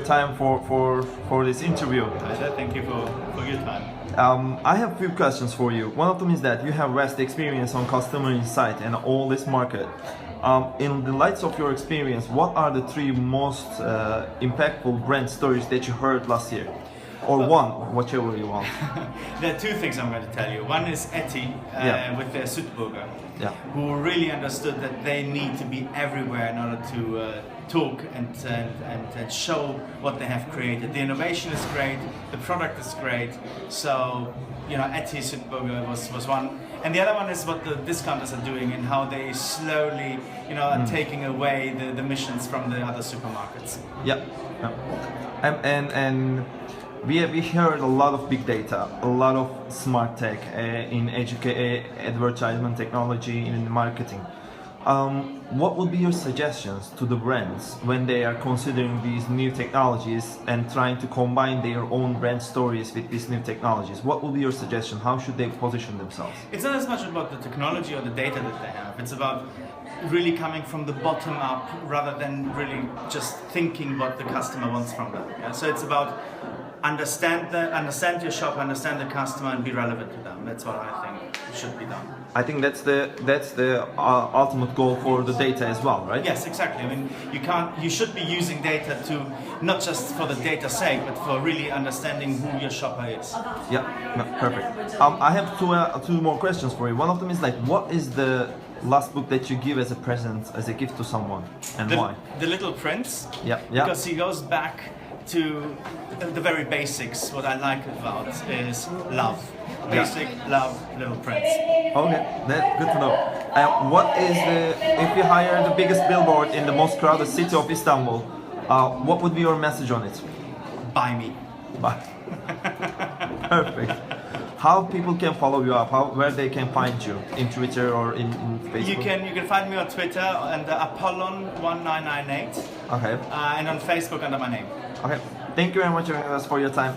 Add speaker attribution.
Speaker 1: time for this interview.
Speaker 2: Thank you for your time.
Speaker 1: I have a few questions for you. One of them is that you have vast experience on customer insight and all this market. In the lights of your experience, what are the three most impactful brand stories that you heard last year? Or one, whichever you want.
Speaker 2: There are two things I'm going to tell you. One is Etty with their Südburger, who really understood that they need to be everywhere in order to talk and show what they have created. The innovation is great, the product is great. So, Etty Südburger was one. And the other one is what the discounters are doing and how they slowly, are taking away the missions from the other supermarkets.
Speaker 1: And we heard a lot of big data, a lot of smart tech in advertisement technology, in marketing. What would be your suggestions to the brands when they are considering these new technologies and trying to combine their own brand stories with these new technologies? What would be your suggestion? How should they position themselves?
Speaker 2: It's not as much about the technology or the data that they have. It's about really coming from the bottom up rather than really just thinking what the customer wants from them. So it's about understand your shop, understand the customer, and be relevant to them. That's what I think should be done.
Speaker 1: I think that's the ultimate goal for the data as well, right?
Speaker 2: Yes, exactly. I mean, you should be using data to not just for the data's sake, but for really understanding who your shopper is.
Speaker 1: Yeah, no, perfect. I have two more questions for you. One of them is what is the last book that you give as a present, as a gift to someone, and why?
Speaker 2: The Little Prince.
Speaker 1: Yeah.
Speaker 2: Because he goes back to the very basics. What I like about is love. Basic love, Little Prince.
Speaker 1: Okay, that's good to know. What is if you hire the biggest billboard in the most crowded city of Istanbul, what would be your message on it?
Speaker 2: Buy me.
Speaker 1: Buy. Perfect. How people can follow you up? Where they can find you? In Twitter or in Facebook?
Speaker 2: You can find me on Twitter under Apollon1998.
Speaker 1: Okay.
Speaker 2: And on Facebook under my name.
Speaker 1: Okay. Thank you very much for your time.